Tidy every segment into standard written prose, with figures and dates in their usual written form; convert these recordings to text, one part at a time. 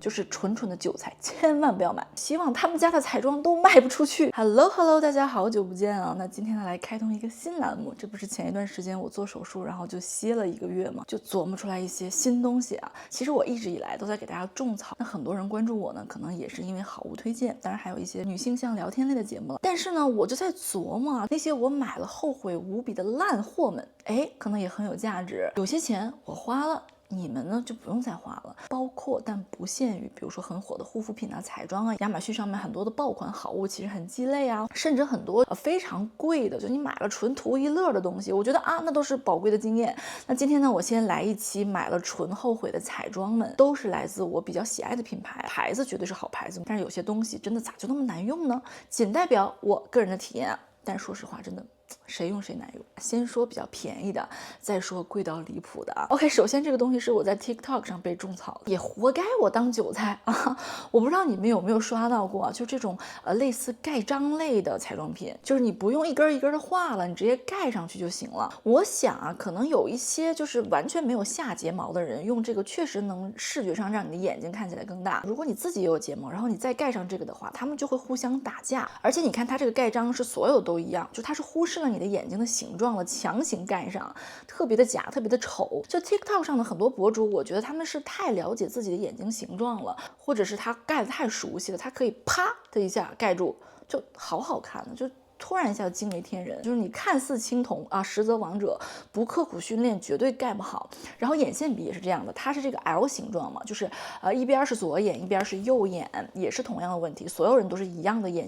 就是纯纯的韭菜，千万不要买，希望他们家的彩妆都卖不出去。Hello， 大家好久不见啊！那今天呢来开通一个新栏目，这不是前一段时间我做手术，然后就歇了1个月嘛，就琢磨出来一些新东西啊。其实我一直以来都在给大家种草，那很多人关注我呢，可能也是因为好物推荐，当然还有一些女性向聊天类的节目了。但是呢，我就在琢磨啊，那些我买了后悔无比的烂货们，可能也很有价值，有些钱我花了。你们呢就不用再花了，包括但不限于，比如说很火的护肤品啊、彩妆啊，亚马逊上面很多的爆款好物其实很鸡肋啊，甚至很多非常贵的，就你买了纯图一乐的东西，我觉得啊那都是宝贵的经验。那今天呢，我先来一期买了纯后悔的彩妆们，都是来自我比较喜爱的品牌，牌子绝对是好牌子，但是有些东西真的咋就那么难用呢？仅代表我个人的体验，但说实话真的。谁用谁难用。先说比较便宜的，再说贵到离谱的啊。OK， 首先这个东西是我在 TikTok 上被种草的，也活该我当韭菜啊！我不知道你们有没有刷到过啊，就这种类似盖章类的彩妆品，就是你不用一根一根的画了，你直接盖上去就行了。我想啊，可能有一些就是完全没有下睫毛的人，用这个确实能视觉上让你的眼睛看起来更大。如果你自己也有睫毛，然后你再盖上这个的话，他们就会互相打架。而且你看它这个盖章是所有都一样，就它是忽视了你的眼睛的形状了，强行盖上，特别的假，特别的丑。就 TikTok 上的很多博主，我觉得他们是太了解自己的眼睛形状了，或者是他盖的太熟悉了，他可以啪的一下盖住，就好看的，就突然一下惊为天人。就是你看似青铜啊，实则王者，不刻苦训练绝对盖不好。然后眼线笔也是这样的，它是这个 L 形状嘛，就是一边是左眼，一边是右眼，也是同样的问题，所有人都是一样的眼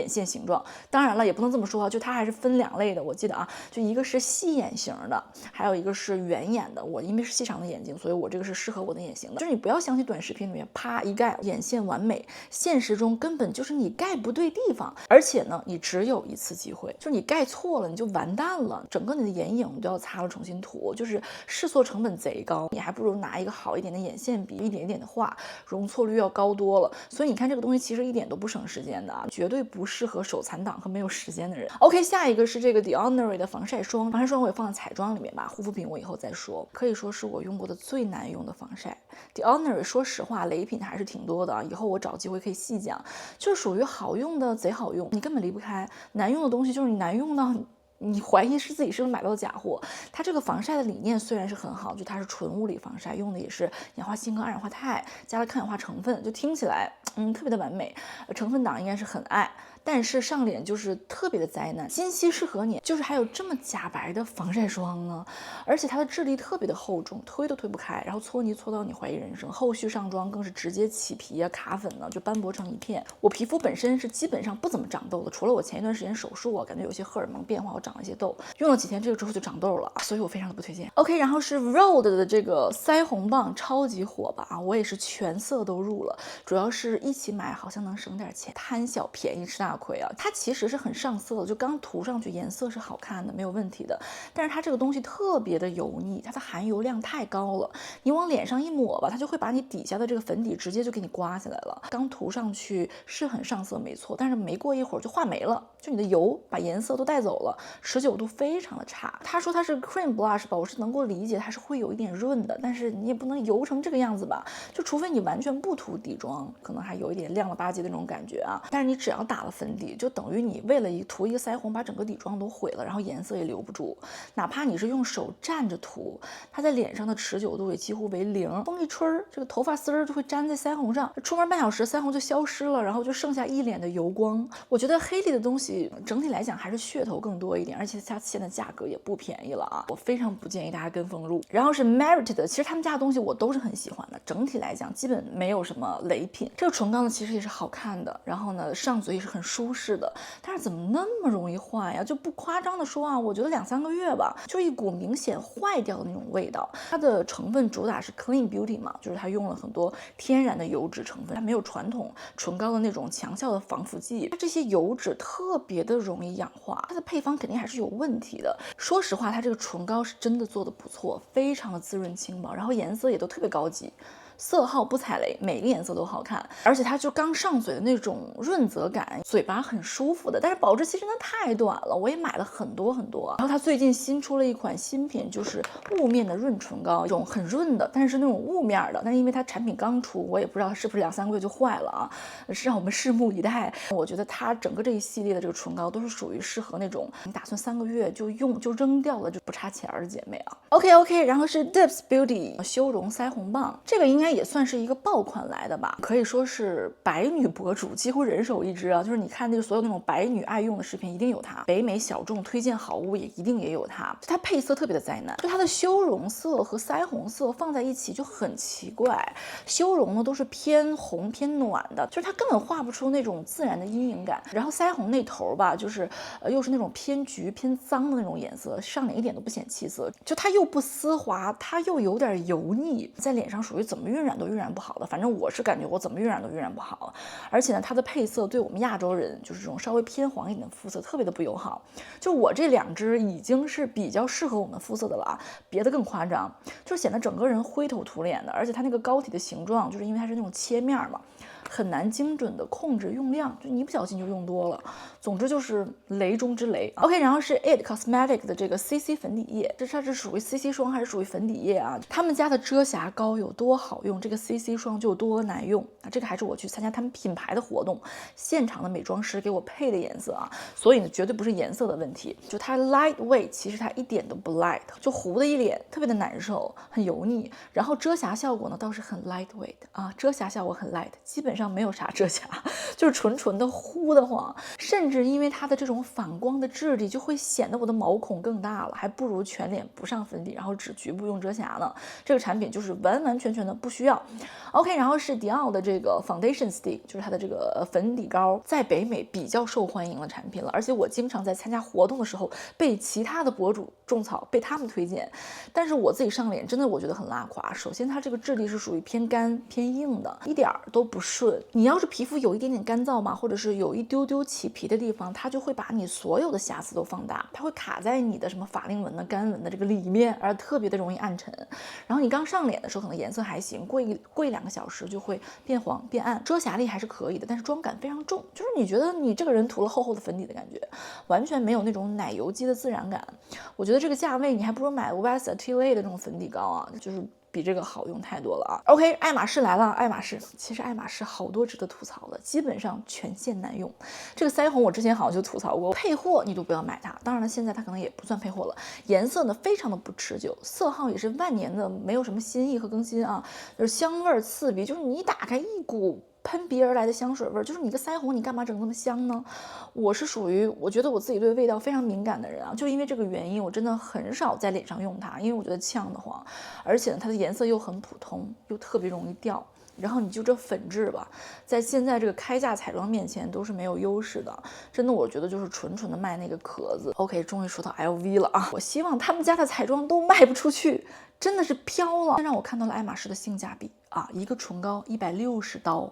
线形状。当然了，也不能这么说啊，就它还是分2类的。我记得啊，就一个是细眼型的，还有一个是圆眼的。我因为是细长的眼睛，所以我这个是适合我的眼型的。就是你不要相信短视频里面啪一盖眼线完美，现实中根本就是你盖不对地方，而且呢，你只有一次机会，就你盖错了你就完蛋了，整个你的眼影都要擦了重新涂，就是试错成本贼高，你还不如拿一个好一点的眼线笔，一点一点的画，容错率要高多了。所以你看这个东西其实一点都不省时间的啊，绝对不适合手残党和没有时间的人。OK， 下一个是这个 The Ordinary 的防晒霜，防晒霜我也放在彩妆里面吧，护肤品我以后再说。可以说是我用过的最难用的防晒。The Ordinary 说实话雷品还是挺多的啊，以后我找机会可以细讲。就是属于好用的贼好用，你根本离不开；难用的东西就是你难用到你怀疑是自己是不是买到的假货。它这个防晒的理念虽然是很好，就它是纯物理防晒，用的也是氧化锌和二氧化钛加了抗氧化成分，就听起来特别的完美，成分党应该是很爱。但是上脸就是特别的灾难，今夕适合你，就是还有这么假白的防晒霜呢，而且它的质地特别的厚重，推都推不开，然后搓泥搓到你怀疑人生，后续上妆更是直接起皮啊、卡粉呢，就斑驳成一片。我皮肤本身是基本上不怎么长痘的，除了我前一段时间手术啊，感觉有些荷尔蒙变化，我长了一些痘，用了几天这个之后就长痘了，所以我非常的不推荐。OK， 然后是 Rhode 的这个腮红棒，超级火吧啊，我也是全色都入了，主要是一起买好像能省点钱，贪小便宜吃大亏啊。它其实是很上色的，就刚涂上去颜色是好看的，没有问题的。但是它这个东西特别的油腻，它的含油量太高了，你往脸上一抹吧，它就会把你底下的这个粉底直接就给你刮下来了。刚涂上去是很上色没错，但是没过一会儿就化没了，就你的油把颜色都带走了，持久度非常的差。他说它是 cream blush 吧，我是能够理解它是会有一点润的，但是你也不能油成这个样子吧，就除非你完全不涂底妆，可能还有一点亮了吧唧的那种感觉啊。但是你只要打了粉底，就等于你为了涂一个腮红把整个底妆都毁了，然后颜色也留不住。哪怕你是用手蘸着涂，它在脸上的持久度也几乎为0，风一吹这个头发丝儿就会粘在腮红上，出门半小时腮红就消失了，然后就剩下一脸的油光。我觉得黑莉的东西整体来讲还是噱头更多一点，而且它现在价格也不便宜了啊，我非常不建议大家跟风入。然后是 Merit 的，其实他们家的东西我都是很喜欢的，整体来讲基本没有什么雷品。这个唇膏呢其实也是好看的，然后呢上嘴也是很舒适的，但是怎么那么容易坏呀？就不夸张的说啊，我觉得2、3个月吧，就一股明显坏掉的那种味道。它的成分主打是 clean beauty 嘛，就是它用了很多天然的油脂成分，它没有传统唇膏的那种强效的防腐剂，它这些油脂特别的容易氧化，它的配方肯定还是有问题的。说实话，它这个唇膏是真的做的不错，非常的滋润轻薄，然后颜色也都特别高级。色号不踩雷，每个颜色都好看，而且它就刚上嘴的那种润泽感，嘴巴很舒服的。但是保质期真的太短了，我也买了很多很多。然后它最近新出了一款新品，就是雾面的润唇膏，一种很润的，但是那种雾面的。但是因为它产品刚出，我也不知道是不是2、3个月就坏了啊，是让我们拭目以待。我觉得它整个这一系列的这个唇膏都是属于适合那种你打算3个月就用就扔掉了就不差钱的姐妹啊。OK， 然后是 Dips Beauty 修容腮红棒，这个应该也算是一个爆款来的吧，可以说是白女博主几乎人手一支啊，就是你看那个所有那种白女爱用的视频一定有它，北美小众推荐好物也一定也有它，就它配色特别的灾难，就它的修容色和腮红色放在一起就很奇怪，修容呢都是偏红偏暖的，就是它根本画不出那种自然的阴影感，然后腮红那头吧，就是又是那种偏橘偏脏的那种颜色，上脸一点都不显气色，就它又不丝滑，它又有点油腻，在脸上属于怎么晕染都晕染不好的，反正我是感觉我怎么晕染都晕染不好，而且呢，它的配色对我们亚洲人就是这种稍微偏黄一点的肤色特别的不友好，就我这2支已经是比较适合我们肤色的了啊，别的更夸张，就显得整个人灰头土脸的，而且它那个膏体的形状，就是因为它是那种切面嘛。很难精准的控制用量，就你一不小心就用多了。总之就是雷中之雷。OK， 然后是 IT Cosmetics 的这个 CC 粉底液，它是属于 CC 霜还是属于粉底液啊？他们家的遮瑕膏有多好用，这个 CC 霜就有多难用啊！这个还是我去参加他们品牌的活动，现场的美妆师给我配的颜色啊，所以呢绝对不是颜色的问题，就它 lightweight， 其实它一点都不 light， 就糊的一脸特别的难受，很油腻。然后遮瑕效果呢倒是很 lightweight 啊，遮瑕效果很 light， 基本上没有啥遮瑕，就是纯的糊得慌，甚至因为它的这种反光的质地，就会显得我的毛孔更大了，还不如全脸不上粉底，然后只局部用遮瑕呢。这个产品就是完全的不需要。OK， 然后是迪奥的这个 Foundation Stick， 就是它的这个粉底膏，在北美比较受欢迎的产品了，而且我经常在参加活动的时候被其他的博主种草，被他们推荐，但是我自己上脸真的我觉得很拉垮。首先它这个质地是属于偏干偏硬的，一点都不顺。你要是皮肤有一点点干燥嘛，或者是有一丢丢起皮的地方，它就会把你所有的瑕疵都放大，它会卡在你的什么法令纹的干纹的这个里面，而特别的容易暗沉。然后你刚上脸的时候可能颜色还行，过一2个小时就会变黄变暗，遮瑕力还是可以的，但是妆感非常重，就是你觉得你这个人涂了厚厚的粉底的感觉，完全没有那种奶油肌的自然感。我觉得这个价位你还不如买 Versace 的这种粉底膏啊，就是比这个好用太多了啊。OK， 爱马仕来了，爱马仕其实爱马仕好多值得吐槽的，基本上全线难用。这个腮红我之前好像就吐槽过，配货你都不要买它，当然了，现在它可能也不算配货了。颜色呢非常的不持久，色号也是万年的没有什么新意和更新啊，就是香味刺鼻，就是你一打开一股喷鼻而来的香水味，就是你个腮红你干嘛整那么香呢？我是属于我觉得我自己对味道非常敏感的人啊，就因为这个原因，我真的很少在脸上用它，因为我觉得呛得慌，而且呢它的颜色又很普通，又特别容易掉。然后你就这粉质吧，在现在这个开价彩妆面前都是没有优势的，真的我觉得就是纯的卖那个壳子。OK， 终于说到 LV 了啊，我希望他们家的彩妆都卖不出去，真的是飘了。让我看到了爱马仕的性价比啊，一个唇膏$160，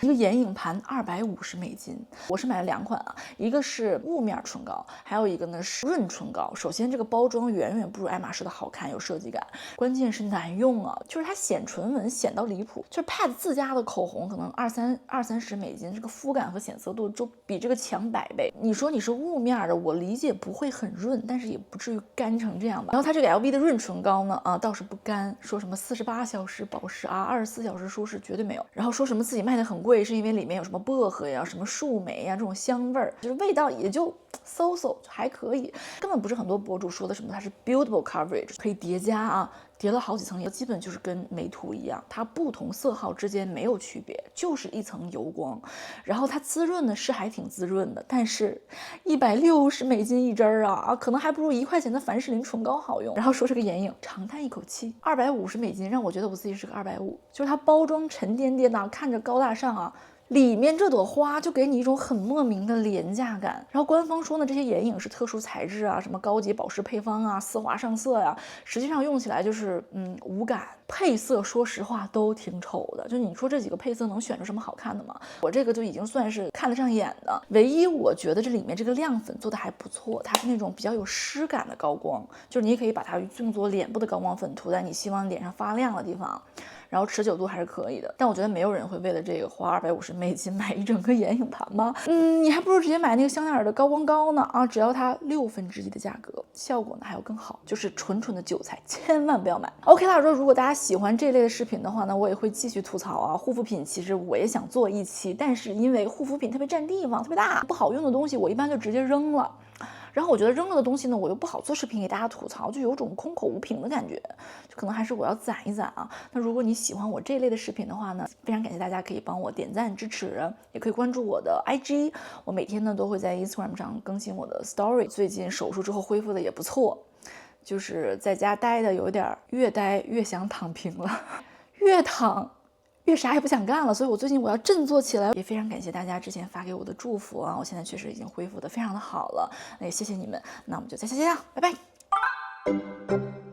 一个眼影盘$250。我是买了2款啊，一个是雾面唇膏，还有一个呢是润唇膏。首先这个包装远远不如爱马仕的好看有设计感，关键是难用啊，就是它显唇纹显到离谱，就是 Pat 自家的口红可能$20-30，这个肤感和显色度就比这个强100倍。你说你是雾面的，我理解不会很润，但是也不至于干成这样吧。然后它这个 LV 的润唇膏呢，倒是不干，说什么48小时保湿啊，24小时舒适绝对没有。然后说什么自己卖的很贵，是因为里面有什么薄荷呀、什么树莓呀这种香味儿，就是味道也就so 还可以，根本不是很多博主说的什么它是 buildable coverage 可以叠加啊。叠了好几层，基本就是跟美图一样，它不同色号之间没有区别，就是一层油光。然后它滋润呢是还挺滋润的，但是$160一支啊，可能还不如1块钱的凡士林唇膏好用。然后说这个眼影，长叹一口气，$250让我觉得我自己是个250，就是它包装沉甸甸的，看着高大上啊。里面这朵花就给你一种很莫名的廉价感，然后官方说呢，这些眼影是特殊材质啊，什么高级保湿配方啊，丝滑上色呀，实际上用起来就是无感。配色说实话都挺丑的，就你说这几个配色能选出什么好看的吗？我这个就已经算是看得上眼的。唯一我觉得这里面这个亮粉做的还不错，它是那种比较有湿感的高光，就是你也可以把它用作脸部的高光粉涂在你希望脸上发亮的地方。然后持久度还是可以的。但我觉得没有人会为了这个花250美金买一整个眼影盘吗？你还不如直接买那个香奈儿的高光膏呢啊，只要它1/6的价格，效果呢还要更好，就是纯的韭菜，千万不要买。OK 啦，如果大家喜欢这类的视频的话呢，我也会继续吐槽啊。护肤品其实我也想做一期，但是因为护肤品特别占地方，特别大，不好用的东西我一般就直接扔了。然后我觉得扔了的东西呢，我又不好做视频给大家吐槽，就有种空口无凭的感觉，就可能还是我要攒一攒啊。那如果你喜欢我这一类的视频的话呢，非常感谢大家可以帮我点赞支持，也可以关注我的 IG， 我每天呢都会在 Instagram 上更新我的 Story。最近手术之后恢复的也不错，就是在家待的有点越待越想躺平了，越躺越啥也不想干了，所以我最近我要振作起来。也非常感谢大家之前发给我的祝福啊，我现在确实已经恢复的非常的好了，那也谢谢你们，那我们就下期见，拜拜。